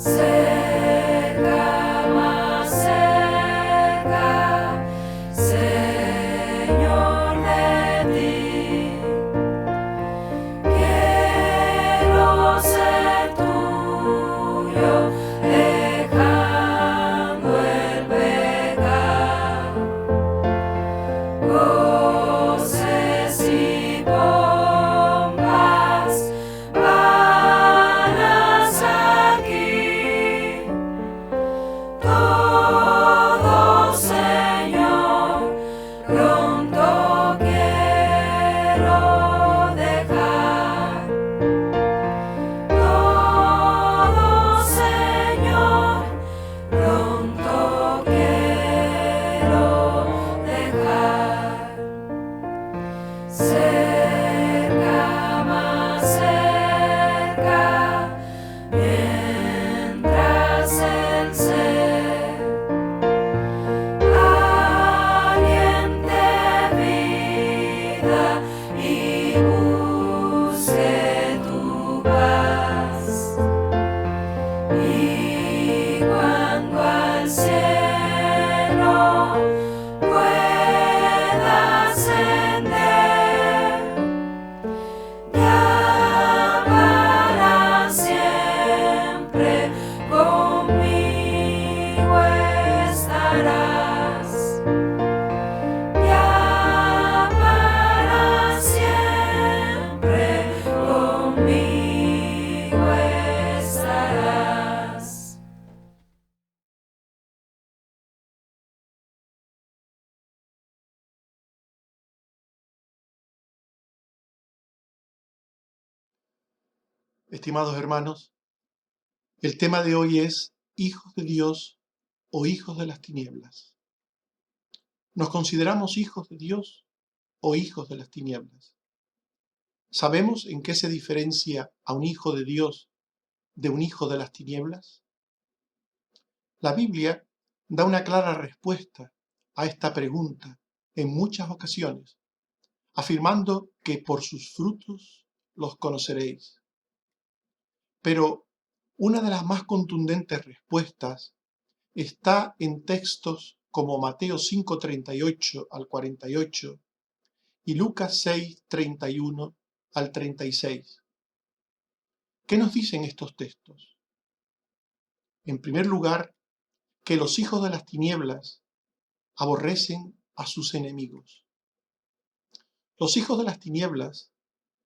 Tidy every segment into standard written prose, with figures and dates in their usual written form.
cerca, más cerca, Señor, de ti. Quiero ser tuyo, dejando el pecado. Voces y pompas vanas aquí. Todo, Señor, pronto quiero dejar. Todo, Señor, pronto quiero dejar. Cerca, más cerca, mientras el ser aliente vida y busque tu paz. Y cuando al cielo pueda ascender, ya para siempre conmigo estarás. Ya para siempre conmigo estarás. Estimados hermanos, el tema de hoy es hijos de Dios o hijos de las tinieblas. ¿Nos consideramos hijos de Dios o hijos de las tinieblas? ¿Sabemos en qué se diferencia a un hijo de Dios de un hijo de las tinieblas? La Biblia da una clara respuesta a esta pregunta en muchas ocasiones, afirmando que por sus frutos los conoceréis. Pero una de las más contundentes respuestas está en textos como Mateo 5:38 al 48 y Lucas 6:31 al 36. ¿Qué nos dicen estos textos? En primer lugar, que los hijos de las tinieblas aborrecen a sus enemigos. Los hijos de las tinieblas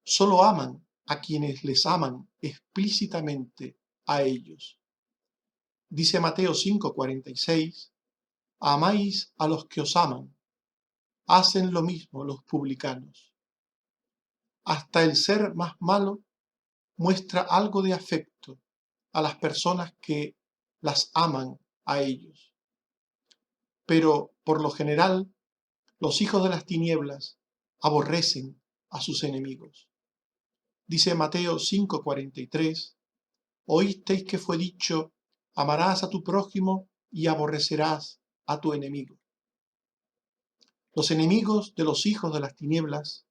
solo aman a quienes les aman explícitamente a ellos. Dice Mateo 5:46, amáis a los que os aman, hacen lo mismo los publicanos. Hasta el ser más malo muestra algo de afecto a las personas que las aman a ellos. Pero, por lo general, los hijos de las tinieblas aborrecen a sus enemigos. Dice Mateo 5:43, oísteis que fue dicho, amarás a tu prójimo y aborrecerás a tu enemigo. Los enemigos de los hijos de las tinieblas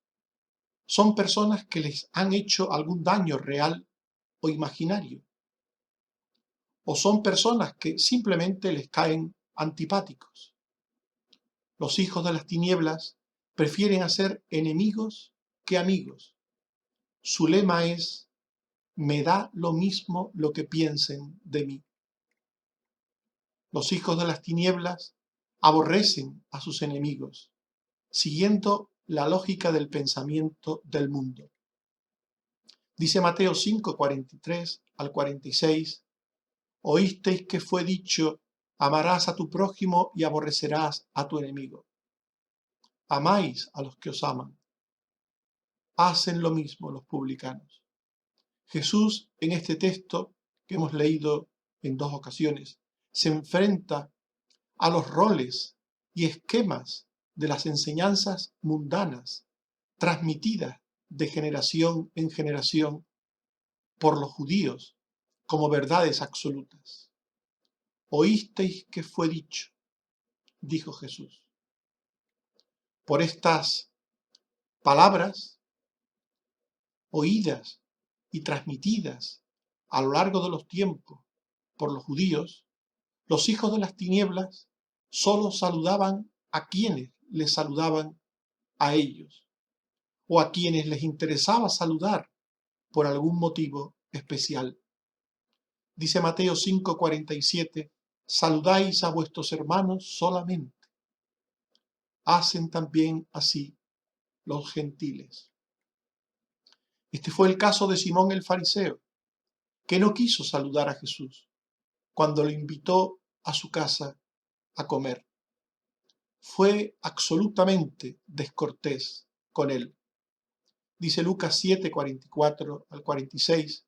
son personas que les han hecho algún daño real o imaginario, o son personas que simplemente les caen antipáticos. Los hijos de las tinieblas prefieren hacer enemigos que amigos. Su lema es, me da lo mismo lo que piensen de mí. Los hijos de las tinieblas aborrecen a sus enemigos, siguiendo la lógica del pensamiento del mundo. Dice Mateo 5:43 al 46, oísteis que fue dicho, amarás a tu prójimo y aborrecerás a tu enemigo. Amáis a los que os aman. Hacen lo mismo los publicanos. Jesús, en este texto que hemos leído en 2 ocasiones, se enfrenta a los roles y esquemas de las enseñanzas mundanas transmitidas de generación en generación por los judíos como verdades absolutas. Oísteis que fue dicho, dijo Jesús. Por estas palabras oídas y transmitidas a lo largo de los tiempos por los judíos, los hijos de las tinieblas solo saludaban a quienes les saludaban a ellos, o a quienes les interesaba saludar por algún motivo especial. Dice Mateo 5:47, saludáis a vuestros hermanos solamente. Hacen también así los gentiles. Este fue el caso de Simón el fariseo, que no quiso saludar a Jesús cuando lo invitó a su casa a comer. Fue absolutamente descortés con él. Dice Lucas 7:44 al 46,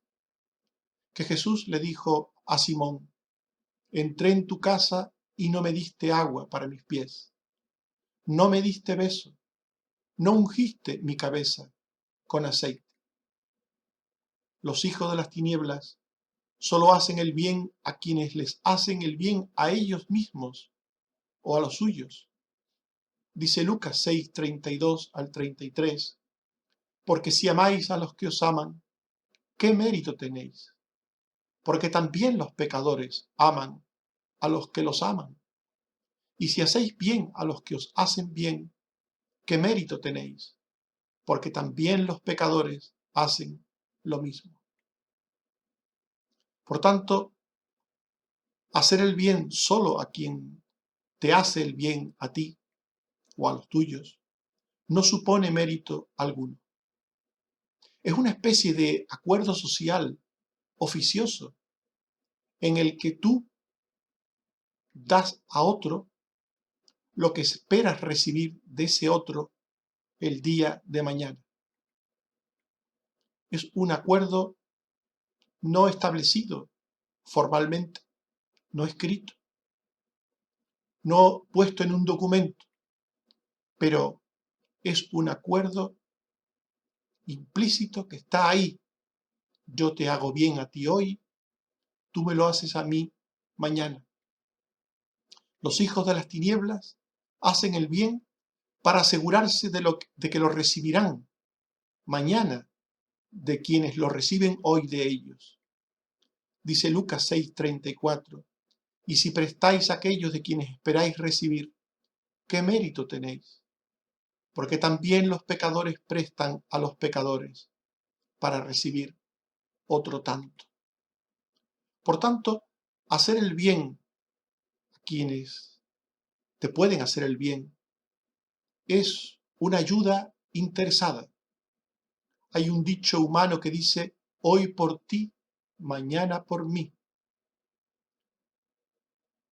que Jesús le dijo a Simón, entré en tu casa y no me diste agua para mis pies, no me diste beso, no ungiste mi cabeza con aceite. Los hijos de las tinieblas solo hacen el bien a quienes les hacen el bien a ellos mismos o a los suyos. Dice Lucas 6:32 al 33, porque si amáis a los que os aman, ¿qué mérito tenéis? Porque también los pecadores aman a los que los aman. Y si hacéis bien a los que os hacen bien, ¿qué mérito tenéis? Porque también los pecadores hacen lo mismo. Por tanto, hacer el bien solo a quien te hace el bien a ti o a los tuyos no supone mérito alguno. Es una especie de acuerdo social oficioso en el que tú das a otro lo que esperas recibir de ese otro el día de mañana. Es un acuerdo no establecido formalmente, no escrito, no puesto en un documento, pero es un acuerdo implícito que está ahí. Yo te hago bien a ti hoy, tú me lo haces a mí mañana. Los hijos de las tinieblas hacen el bien para asegurarse de que lo recibirán mañana de quienes lo reciben hoy de ellos. Dice Lucas 6:34, y si prestáis a aquellos de quienes esperáis recibir, ¿qué mérito tenéis? Porque también los pecadores prestan a los pecadores para recibir otro tanto. Por tanto, hacer el bien a quienes te pueden hacer el bien es una ayuda interesada. Hay un dicho humano que dice, hoy por ti, mañana por mí.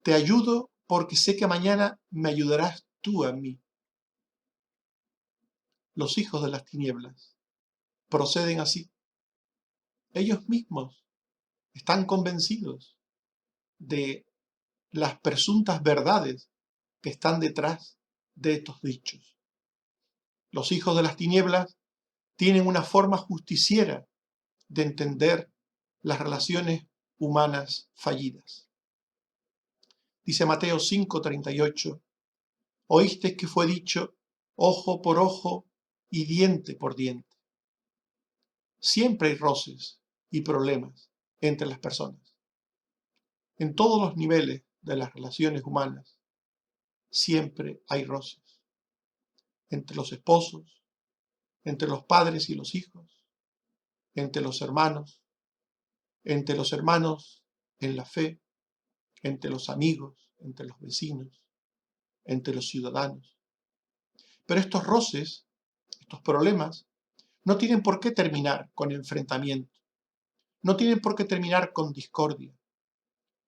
Te ayudo porque sé que mañana me ayudarás tú a mí. Los hijos de las tinieblas proceden así. Ellos mismos están convencidos de las presuntas verdades que están detrás de estos dichos. Los hijos de las tinieblas tienen una forma justiciera de entender las relaciones humanas fallidas. Dice Mateo 5:38, oísteis que fue dicho, ojo por ojo y diente por diente. Siempre hay roces y problemas entre las personas. En todos los niveles de las relaciones humanas, siempre hay roces. Entre los esposos, entre los padres y los hijos, entre los hermanos en la fe, entre los amigos, entre los vecinos, entre los ciudadanos. Pero estos roces, estos problemas, no tienen por qué terminar con enfrentamiento, no tienen por qué terminar con discordia,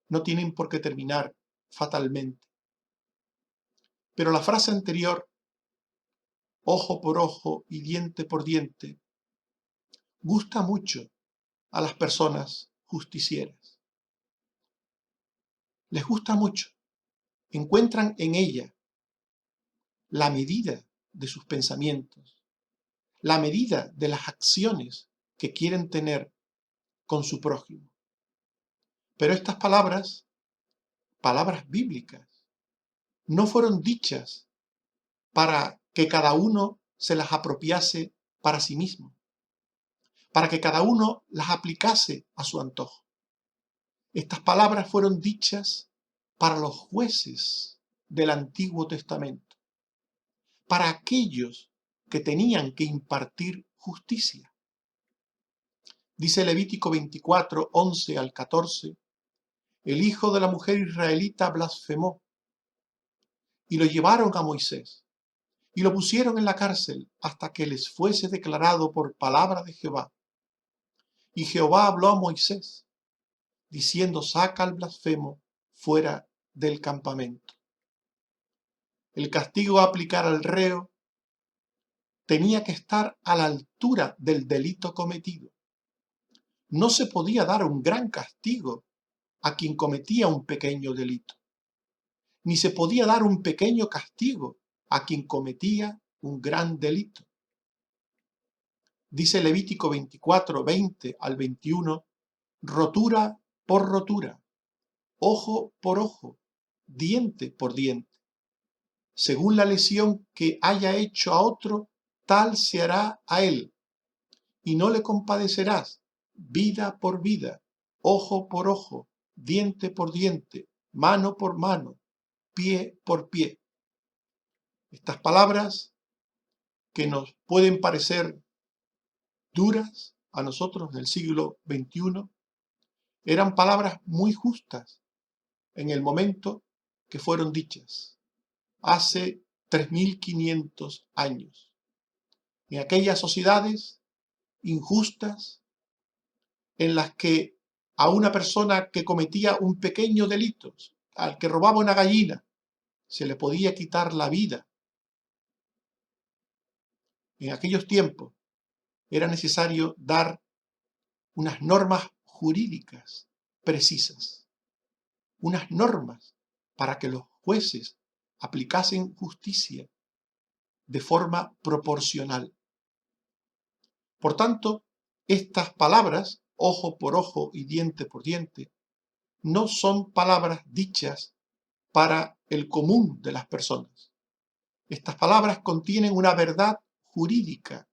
no tienen por qué terminar fatalmente. Pero la frase anterior, ojo por ojo y diente por diente, gusta mucho a las personas justicieras. Les gusta mucho. Encuentran en ella la medida de sus pensamientos, la medida de las acciones que quieren tener con su prójimo. Pero estas palabras, palabras bíblicas, no fueron dichas para que cada uno se las apropiase para sí mismo, para que cada uno las aplicase a su antojo. Estas palabras fueron dichas para los jueces del Antiguo Testamento, para aquellos que tenían que impartir justicia. Dice Levítico 24, 11 al 14, el hijo de la mujer israelita blasfemó y lo llevaron a Moisés y lo pusieron en la cárcel hasta que les fuese declarado por palabra de Jehová. Y Jehová habló a Moisés, diciendo, saca al blasfemo fuera del campamento. El castigo a aplicar al reo tenía que estar a la altura del delito cometido. No se podía dar un gran castigo a quien cometía un pequeño delito, ni se podía dar un pequeño castigo a quien cometía un gran delito. Dice Levítico 24, 20 al 21, rotura por rotura, ojo por ojo, diente por diente. Según la lesión que haya hecho a otro, tal se hará a él, y no le compadecerás, vida por vida, ojo por ojo, diente por diente, mano por mano, pie por pie. Estas palabras que nos pueden parecer duras a nosotros del siglo XXI, eran palabras muy justas en el momento que fueron dichas, hace 3500 años, en aquellas sociedades injustas en las que a una persona que cometía un pequeño delito, al que robaba una gallina, se le podía quitar la vida. En aquellos tiempos era necesario dar unas normas jurídicas precisas, unas normas para que los jueces aplicasen justicia de forma proporcional. Por tanto, estas palabras, ojo por ojo y diente por diente, no son palabras dichas para el común de las personas. Estas palabras contienen una verdad jurídica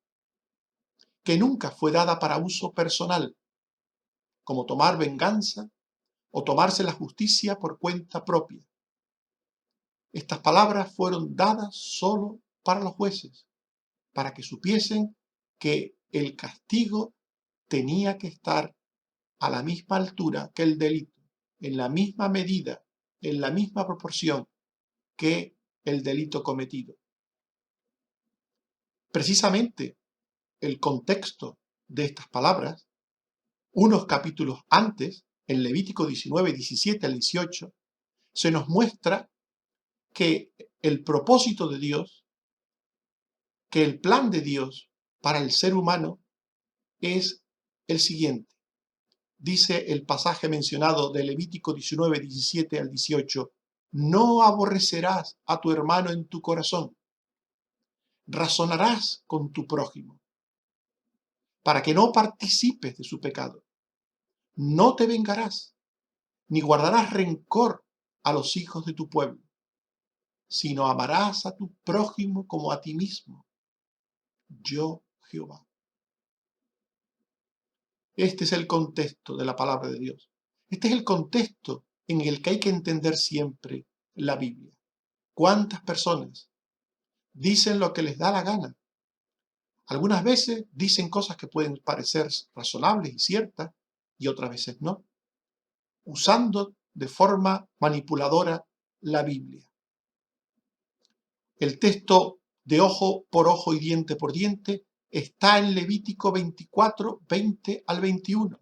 que nunca fue dada para uso personal, como tomar venganza o tomarse la justicia por cuenta propia. Estas palabras fueron dadas solo para los jueces, para que supiesen que el castigo tenía que estar a la misma altura que el delito, en la misma medida, en la misma proporción que el delito cometido. Precisamente el contexto de estas palabras, unos capítulos antes, en Levítico 19, 17 al 18, se nos muestra que el propósito de Dios, que el plan de Dios para el ser humano es el siguiente. Dice el pasaje mencionado de Levítico 19, 17 al 18, no aborrecerás a tu hermano en tu corazón, razonarás con tu prójimo, para que no participes de su pecado. No te vengarás, ni guardarás rencor a los hijos de tu pueblo, sino amarás a tu prójimo como a ti mismo. Yo, Jehová. Este es el contexto de la palabra de Dios. Este es el contexto en el que hay que entender siempre la Biblia. ¿Cuántas personas dicen lo que les da la gana? Algunas veces dicen cosas que pueden parecer razonables y ciertas, y otras veces no, usando de forma manipuladora la Biblia. El texto de ojo por ojo y diente por diente está en Levítico 24, 20 al 21.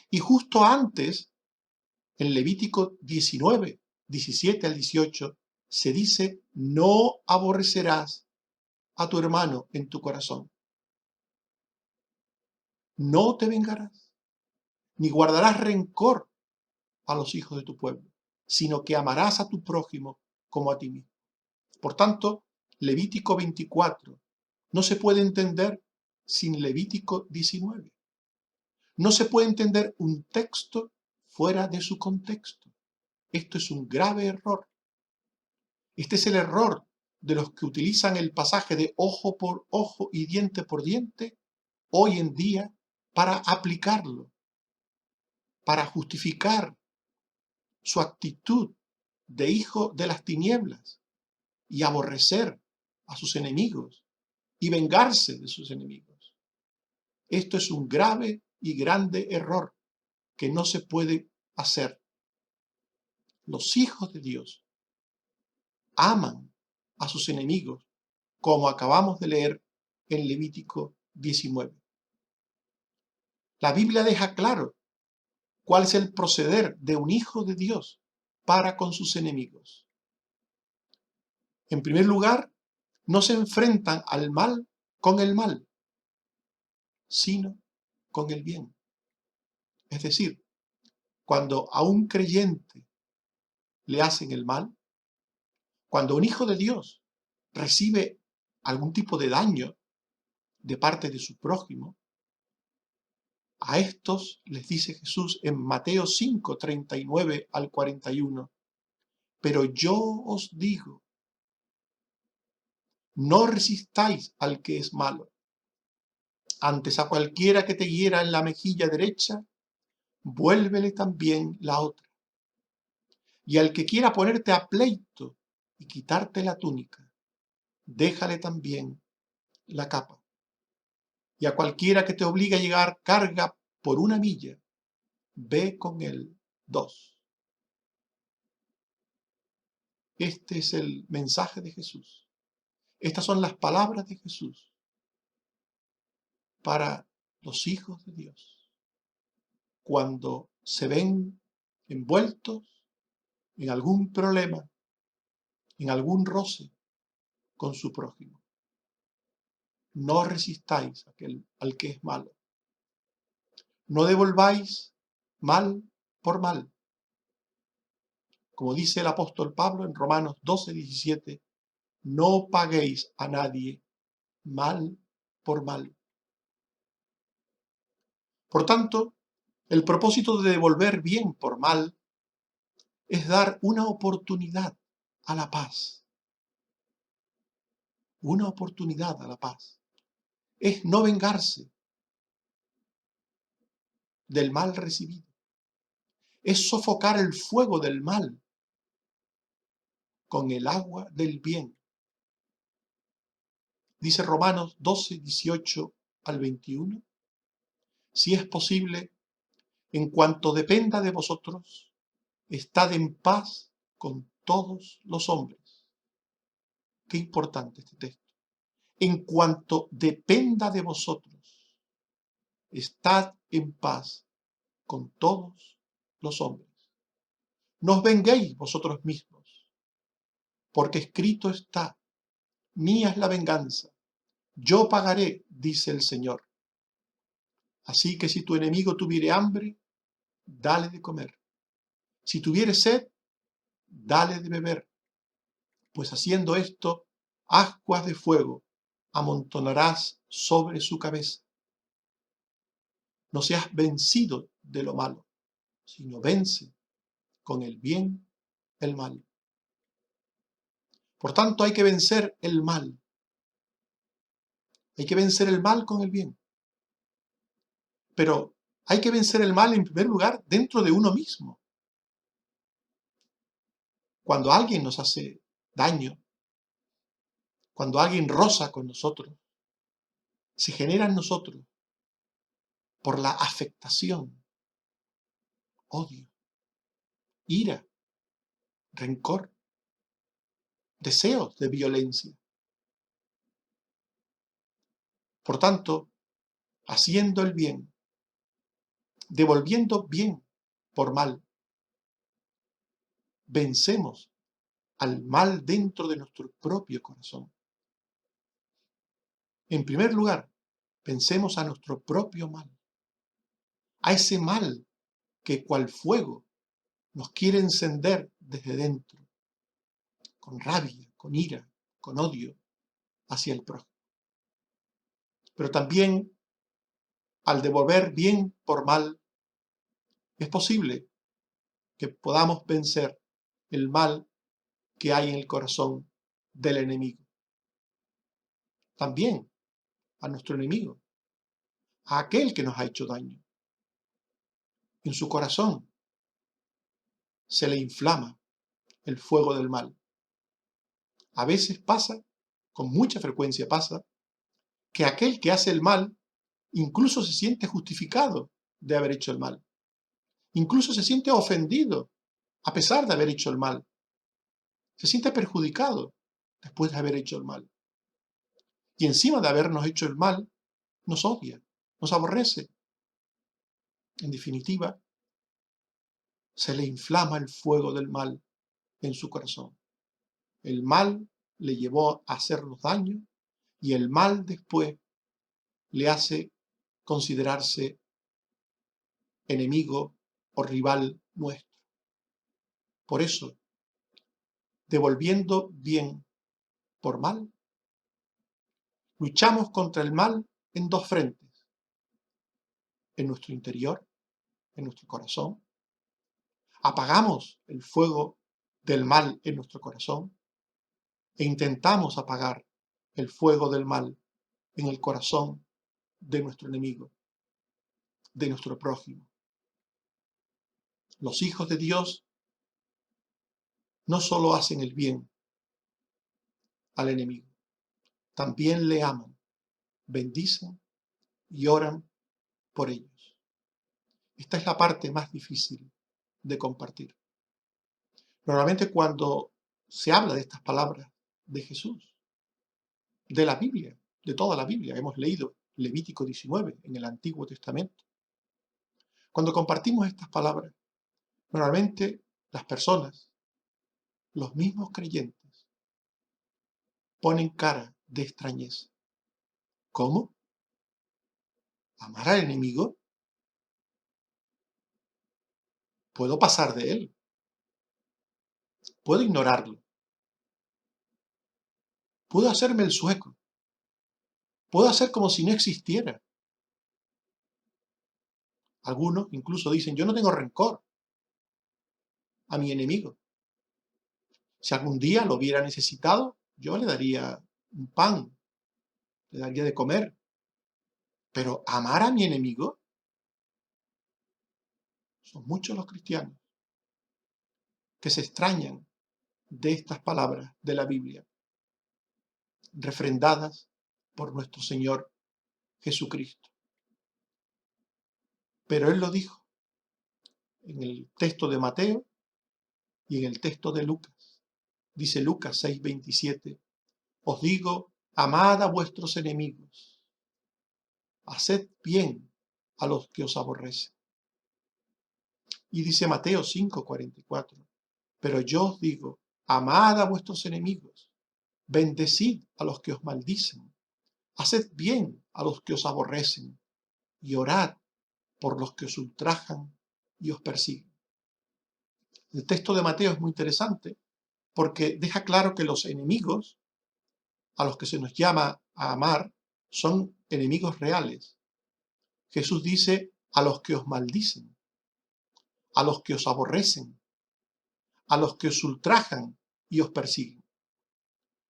Y justo antes, en Levítico 19, 17 al 18, se dice, no aborrecerás a tu hermano en tu corazón. No te vengarás, ni guardarás rencor a los hijos de tu pueblo, sino que amarás a tu prójimo como a ti mismo. Por tanto, Levítico 24 no se puede entender sin Levítico 19. No se puede entender un texto fuera de su contexto. Esto es un grave error. Este es el error de los que utilizan el pasaje de ojo por ojo y diente por diente hoy en día para aplicarlo para justificar su actitud de hijo de las tinieblas y aborrecer a sus enemigos y vengarse de sus enemigos. Esto es un grave y grande error que no se puede hacer. Los hijos de Dios aman a sus enemigos, como acabamos de leer en Levítico 19. La Biblia deja claro cuál es el proceder de un hijo de Dios para con sus enemigos. En primer lugar, no se enfrentan al mal con el mal, sino con el bien. Es decir, cuando a un creyente le hacen el mal, cuando un hijo de Dios recibe algún tipo de daño de parte de su prójimo, a estos les dice Jesús en Mateo 5, 39 al 41, pero yo os digo, no resistáis al que es malo. Antes a cualquiera que te hiera en la mejilla derecha, vuélvele también la otra. Y al que quiera ponerte a pleito y quitarte la túnica, déjale también la capa. Y a cualquiera que te obligue a llegar carga por una milla, ve con él 2. Este es el mensaje de Jesús. Estas son las palabras de Jesús para los hijos de Dios cuando se ven envueltos en algún problema, en algún roce con su prójimo. No resistáis al que es malo. No devolváis mal por mal. Como dice el apóstol Pablo en Romanos 12, 17, no paguéis a nadie mal por mal. Por tanto, el propósito de devolver bien por mal es dar una oportunidad a la paz. Una oportunidad a la paz. Es no vengarse del mal recibido. Es sofocar el fuego del mal con el agua del bien. Dice Romanos 12, 18 al 21. Si es posible, en cuanto dependa de vosotros, estad en paz con todos los hombres. Qué importante este texto. En cuanto dependa de vosotros, estad en paz con todos los hombres. No os venguéis vosotros mismos, porque escrito está, mía es la venganza, yo pagaré, dice el Señor. Así que si tu enemigo tuviere hambre, dale de comer. Si tuviere sed, dale de beber, pues haciendo esto, ascuas de fuego amontonarás sobre su cabeza. No seas vencido de lo malo, sino vence con el bien el mal. Por tanto, hay que vencer el mal. Hay que vencer el mal con el bien. Pero hay que vencer el mal en primer lugar dentro de uno mismo. Cuando alguien nos hace daño, cuando alguien roza con nosotros, se genera en nosotros, por la afectación, odio, ira, rencor, deseos de violencia. Por tanto, haciendo el bien, devolviendo bien por mal, vencemos al mal dentro de nuestro propio corazón. En primer lugar, vencemos a nuestro propio mal, a ese mal que cual fuego nos quiere encender desde dentro, con rabia, con ira, con odio hacia el prójimo. Pero también, al devolver bien por mal, es posible que podamos vencer el mal que hay en el corazón del enemigo. También a nuestro enemigo, a aquel que nos ha hecho daño. en su corazón se le inflama el fuego del mal. A veces pasa, con mucha frecuencia pasa, que aquel que hace el mal incluso se siente justificado de haber hecho el mal. Incluso se siente ofendido a pesar de haber hecho el mal. Se siente perjudicado después de haber hecho el mal. Y encima de habernos hecho el mal, nos odia, nos aborrece. En definitiva, se le inflama el fuego del mal en su corazón. El mal le llevó a hacernos daño y el mal después le hace considerarse enemigo o rival nuestro. Por eso, devolviendo bien por mal, luchamos contra el mal en dos frentes: en nuestro interior, en nuestro corazón. Apagamos el fuego del mal en nuestro corazón e intentamos apagar el fuego del mal en el corazón de nuestro enemigo, de nuestro prójimo. Los hijos de Dios no solo hacen el bien al enemigo, también le aman, bendicen y oran por ellos. Esta es la parte más difícil de compartir. Normalmente cuando se habla de estas palabras de Jesús, de la Biblia, de toda la Biblia, hemos leído Levítico 19 en el Antiguo Testamento. Cuando compartimos estas palabras, normalmente las personas, los mismos creyentes, ponen cara de extrañeza. ¿Cómo? ¿Amar al enemigo? ¿Puedo pasar de él? ¿Puedo ignorarlo? ¿Puedo hacerme el sueco? ¿Puedo hacer como si no existiera? Algunos incluso dicen: yo no tengo rencor a mi enemigo. Si algún día lo hubiera necesitado, yo le daría un pan, le daría de comer. Pero amar a mi enemigo, son muchos los cristianos que se extrañan de estas palabras de la Biblia, refrendadas por nuestro Señor Jesucristo. Pero Él lo dijo en el texto de Mateo y en el texto de Lucas. Dice Lucas 6:27, os digo, amad a vuestros enemigos, haced bien a los que os aborrecen. Y dice Mateo 5:44, pero yo os digo, amad a vuestros enemigos, bendecid a los que os maldicen, haced bien a los que os aborrecen, y orad por los que os ultrajan y os persiguen. El texto de Mateo es muy interesante porque deja claro que los enemigos a los que se nos llama a amar son enemigos reales. Jesús dice: a los que os maldicen, a los que os aborrecen, a los que os ultrajan y os persiguen.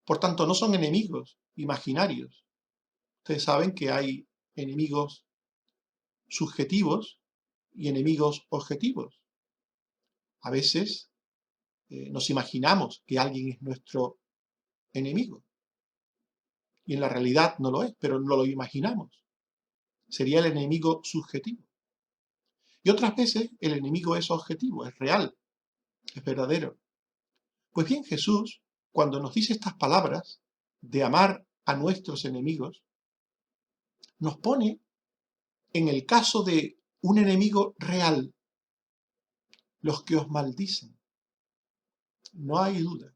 Por tanto, no son enemigos imaginarios. Ustedes saben que hay enemigos subjetivos y enemigos objetivos. A veces nos imaginamos que alguien es nuestro enemigo y en la realidad no lo es, pero no lo imaginamos. Sería el enemigo subjetivo. Y otras veces el enemigo es objetivo, es real, es verdadero. Pues bien, Jesús, cuando nos dice estas palabras de amar a nuestros enemigos, nos pone en el caso de un enemigo real, los que os maldicen. No hay duda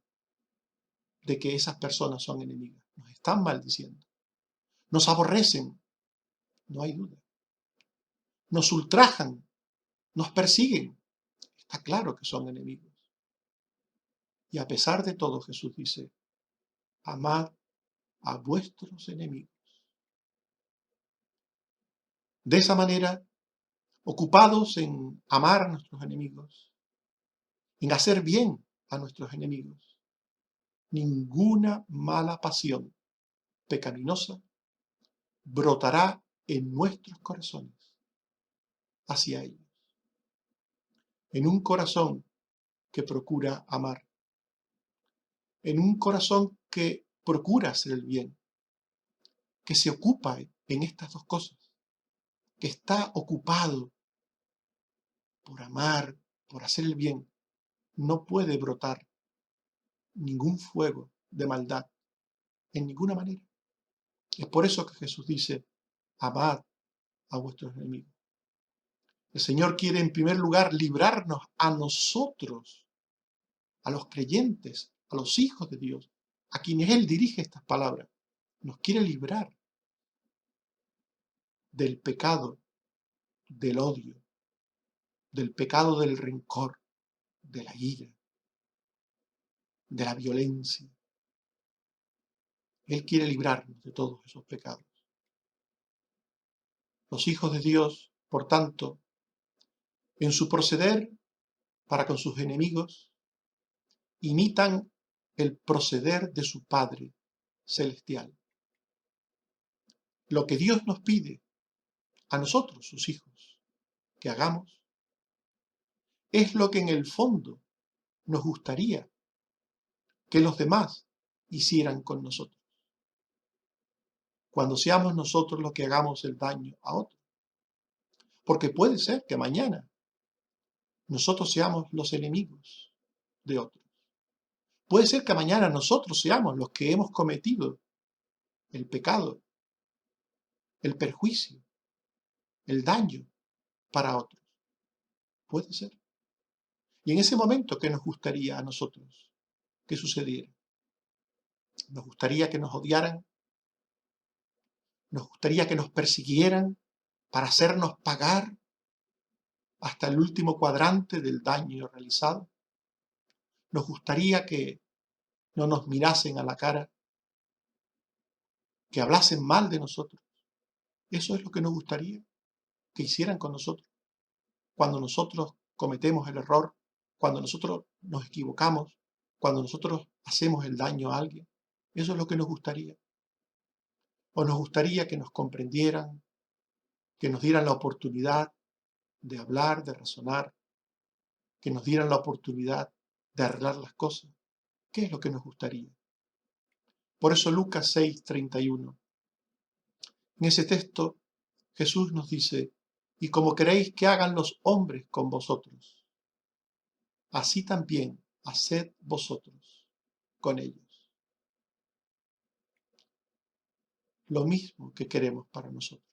de que esas personas son enemigas, nos están maldiciendo. Nos aborrecen, no hay duda. Nos ultrajan, nos persiguen, está claro que son enemigos. Y a pesar de todo, Jesús dice: amad a vuestros enemigos. De esa manera, ocupados en amar a nuestros enemigos, en hacer bien a nuestros enemigos, ninguna mala pasión pecaminosa brotará en nuestros corazones hacia ellos. en un corazón que procura amar, en un corazón que procura hacer el bien, que se ocupa en estas dos cosas, que está ocupado por amar, por hacer el bien, no puede brotar ningún fuego de maldad en ninguna manera. Es por eso que Jesús dice, amad a vuestros enemigos. El Señor quiere en primer lugar librarnos a nosotros, a los creyentes, a los hijos de Dios, a quienes Él dirige estas palabras. Nos quiere librar del pecado, del odio, del pecado del rencor, de la ira, de la violencia. Él quiere librarnos de todos esos pecados. Los hijos de Dios, por tanto, en su proceder para con sus enemigos, imitan el proceder de su Padre celestial. Lo que Dios nos pide a nosotros, sus hijos, que hagamos, es lo que en el fondo nos gustaría que los demás hicieran con nosotros. Cuando seamos nosotros los que hagamos el daño a otros. Porque puede ser que mañana nosotros seamos los enemigos de otros. Puede ser que mañana nosotros seamos los que hemos cometido el pecado, el perjuicio, el daño para otros. Puede ser. Y en ese momento, ¿qué nos gustaría a nosotros que sucediera? Nos gustaría que nos odiaran, nos gustaría que nos persiguieran para hacernos pagar hasta el último cuadrante del daño realizado. Nos gustaría que no nos mirasen a la cara, que hablasen mal de nosotros. Eso es lo que nos gustaría que hicieran con nosotros. Cuando nosotros cometemos el error, cuando nosotros nos equivocamos, cuando nosotros hacemos el daño a alguien, eso es lo que nos gustaría. O nos gustaría que nos comprendieran, que nos dieran la oportunidad de hablar, de razonar, que nos dieran la oportunidad de arreglar las cosas. ¿Qué es lo que nos gustaría? Por eso Lucas 6:31. En ese texto Jesús nos dice, y como queréis que hagan los hombres con vosotros, así también haced vosotros con ellos. Lo mismo que queremos para nosotros,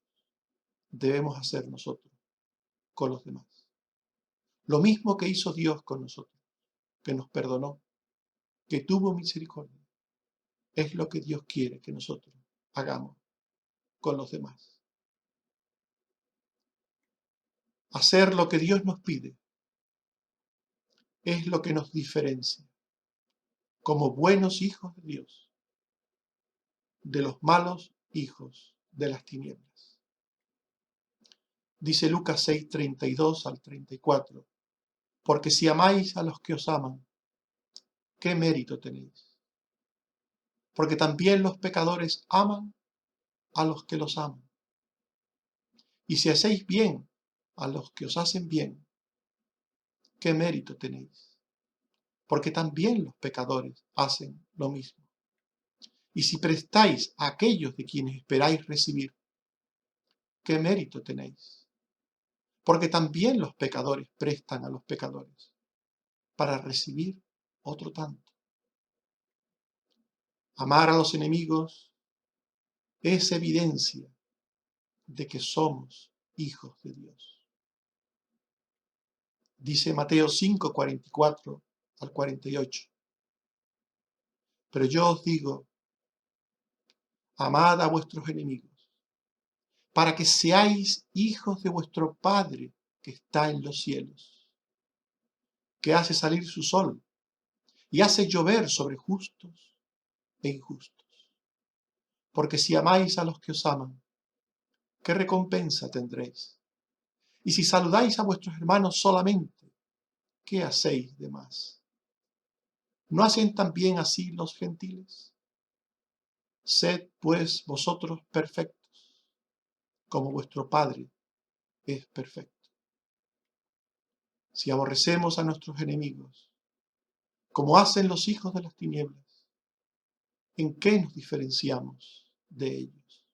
debemos hacer nosotros con los demás. Lo mismo que hizo Dios con nosotros, que nos perdonó, que tuvo misericordia, es lo que Dios quiere que nosotros hagamos con los demás. Hacer lo que Dios nos pide es lo que nos diferencia como buenos hijos de Dios de los malos hijos de las tinieblas. Dice Lucas 6:32 al 34, porque si amáis a los que os aman, ¿qué mérito tenéis? Porque también los pecadores aman a los que los aman. Y si hacéis bien a los que os hacen bien, ¿qué mérito tenéis? Porque también los pecadores hacen lo mismo. Y si prestáis a aquellos de quienes esperáis recibir, ¿qué mérito tenéis? Porque también los pecadores prestan a los pecadores para recibir otro tanto. Amar a los enemigos es evidencia de que somos hijos de Dios. Dice Mateo 5:44 al 48. Pero yo os digo, amad a vuestros enemigos, para que seáis hijos de vuestro Padre que está en los cielos, que hace salir su sol y hace llover sobre justos e injustos. Porque si amáis a los que os aman, ¿qué recompensa tendréis? Y si saludáis a vuestros hermanos solamente, ¿qué hacéis de más? ¿No hacen también así los gentiles? Sed pues vosotros perfectos, como vuestro Padre es perfecto. si aborrecemos a nuestros enemigos, como hacen los hijos de las tinieblas, ¿en qué nos diferenciamos de ellos?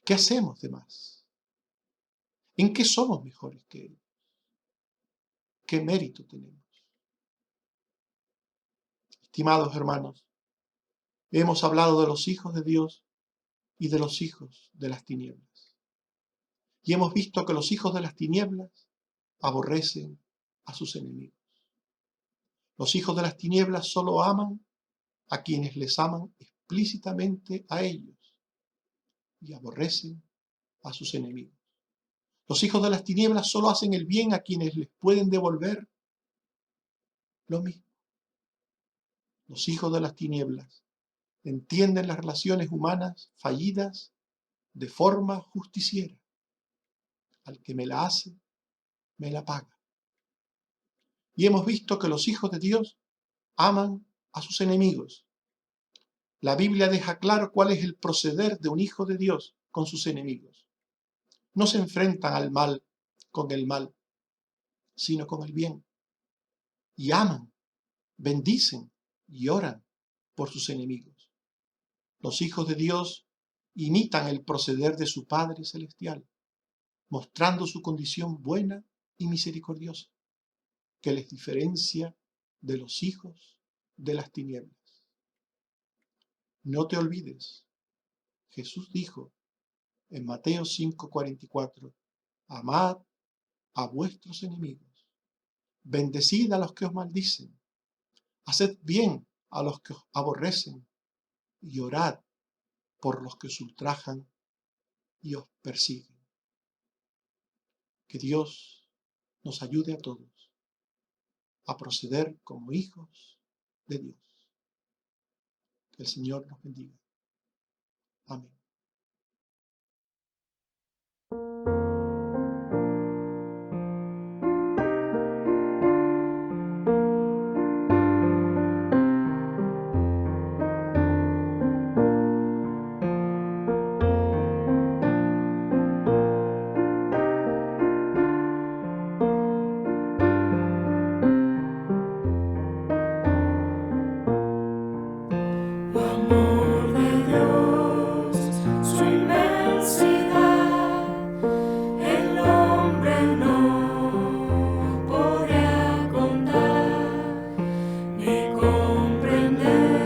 ¿Qué hacemos de más? ¿En qué somos mejores que ellos? ¿Qué mérito tenemos? Estimados hermanos, hemos hablado de los hijos de Dios y de los hijos de las tinieblas. Y hemos visto que los hijos de las tinieblas aborrecen a sus enemigos. Los hijos de las tinieblas solo aman a quienes les aman explícitamente a ellos y aborrecen a sus enemigos. Los hijos de las tinieblas solo hacen el bien a quienes les pueden devolver lo mismo. Los hijos de las tinieblas entienden las relaciones humanas fallidas de forma justiciera. Al que me la hace, me la paga. Y hemos visto que los hijos de Dios aman a sus enemigos. La Biblia deja claro cuál es el proceder de un hijo de Dios con sus enemigos. No se enfrentan al mal con el mal, sino con el bien. Y aman, bendicen y oran por sus enemigos. Los hijos de Dios imitan el proceder de su Padre Celestial, mostrando su condición buena y misericordiosa, que les diferencia de los hijos de las tinieblas. No te olvides, Jesús dijo en Mateo 5:44, amad a vuestros enemigos, bendecid a los que os maldicen, haced bien a los que os aborrecen y orad por los que os ultrajan y os persiguen. Que Dios nos ayude a todos a proceder como hijos de Dios. Que el Señor nos bendiga. Amén. Amor de Dios, su inmensidad, el hombre no podrá contar ni comprender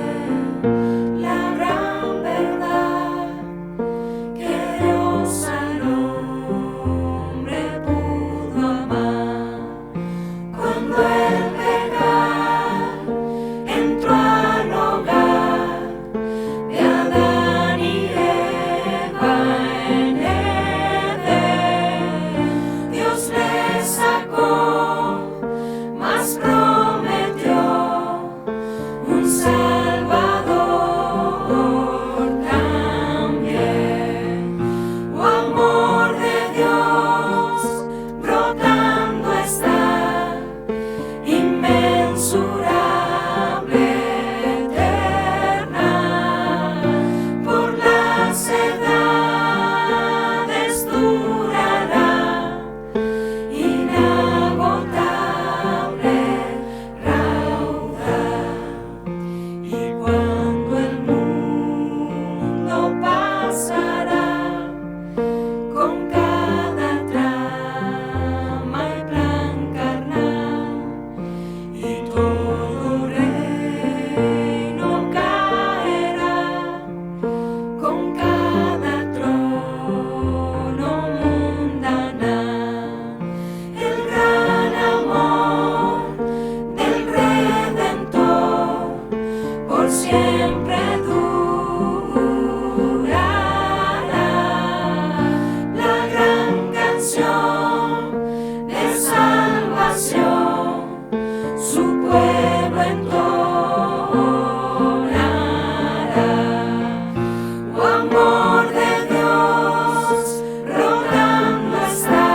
la gran verdad que Dios al hombre pudo amar. Cuando el pecado entró al hogar de Adán y Eva en Edén, Dios les sacó, mas prometió un Salvador también. Oh, amor de Dios, brotando está, inmensurable, eterna, por las edades durará, inagotable raudal. Y cuando el mundo pasará con cada trama y plan carnal, y todo reino caerá con cada trono mundanal. El gran amor del Redentor por siempre durará. La gran canción de salvación su pueblo entonará. Oh, amor de Dios, rogando está,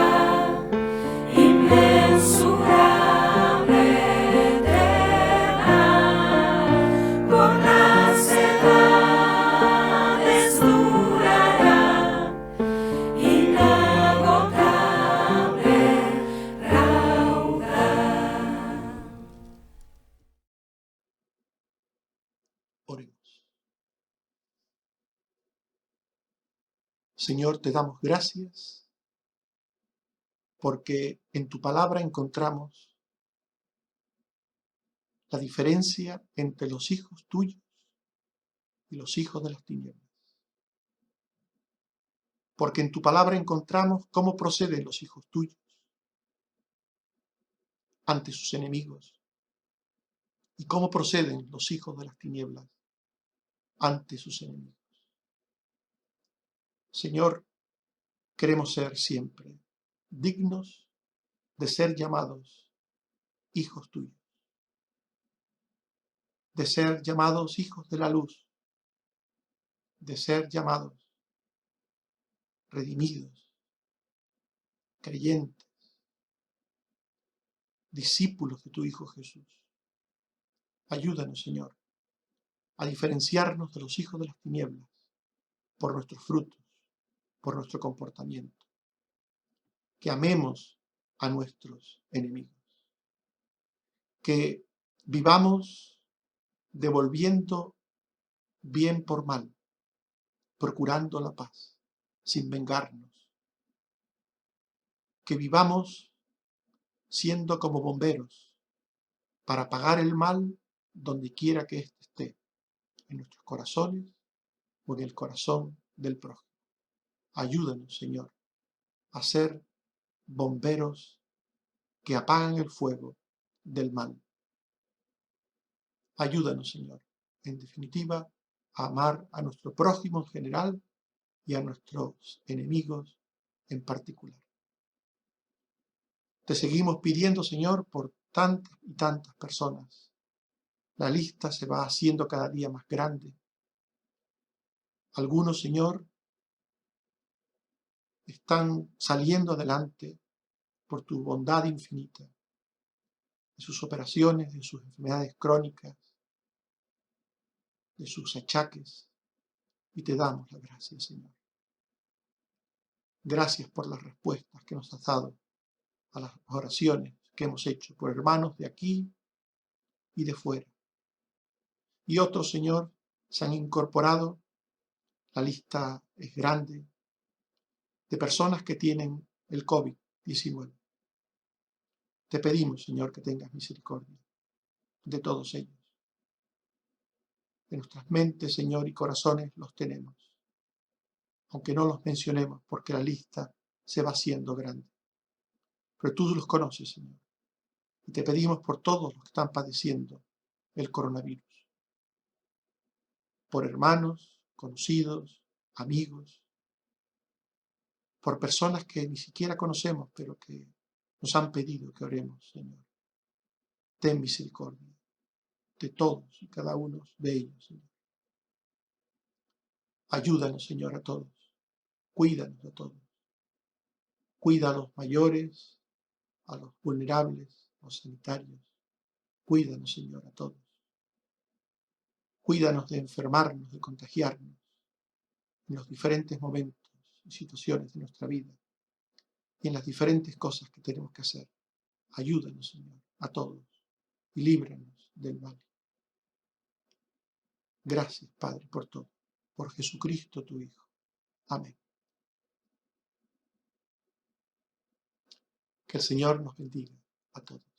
inmensurable, eterna, por las edades durará, inagotable raudal. Señor, te damos gracias porque en tu palabra encontramos la diferencia entre los hijos tuyos y los hijos de las tinieblas. Porque en tu palabra encontramos cómo proceden los hijos tuyos ante sus enemigos y cómo proceden los hijos de las tinieblas ante sus enemigos. Señor, queremos ser siempre dignos de ser llamados hijos tuyos, de ser llamados hijos de la luz, de ser llamados redimidos, creyentes, discípulos de tu Hijo Jesús. Ayúdanos, Señor, a diferenciarnos de los hijos de las tinieblas por nuestros frutos, por nuestro comportamiento, que amemos a nuestros enemigos, que vivamos devolviendo bien por mal, procurando la paz, sin vengarnos, que vivamos siendo como bomberos para apagar el mal donde quiera que éste esté, en nuestros corazones o en el corazón del prójimo. Ayúdanos, Señor, a ser bomberos que apagan el fuego del mal. Ayúdanos, Señor, en definitiva, a amar a nuestro prójimo en general y a nuestros enemigos en particular. Te seguimos pidiendo, Señor, por tantas y tantas personas. La lista se va haciendo cada día más grande. Algunos, Señor, están saliendo adelante por tu bondad infinita, de sus operaciones, de sus enfermedades crónicas, de sus achaques, y te damos la gracia, Señor. Gracias por las respuestas que nos has dado a las oraciones que hemos hecho por hermanos de aquí y de fuera. Y otros, Señor, se han incorporado, la lista es grande, de personas que tienen el COVID-19. Te pedimos, Señor, que tengas misericordia de todos ellos. En nuestras mentes, Señor, y corazones los tenemos, aunque no los mencionemos porque la lista se va haciendo grande. Pero tú los conoces, Señor, y te pedimos por todos los que están padeciendo el coronavirus, por hermanos, conocidos, amigos, por personas que ni siquiera conocemos, pero que nos han pedido que oremos, Señor. Ten misericordia de todos y cada uno de ellos, Señor. Ayúdanos, Señor, a todos. Cuídanos a todos. Cuida a los mayores, a los vulnerables, a los sanitarios. Cuídanos, Señor, a todos. Cuídanos de enfermarnos, de contagiarnos en los diferentes momentos y situaciones de nuestra vida y en las diferentes cosas que tenemos que hacer. Ayúdanos, Señor, a todos y líbranos del mal. Gracias, Padre, por todo. Por Jesucristo, tu Hijo. Amén. Que el Señor nos bendiga a todos.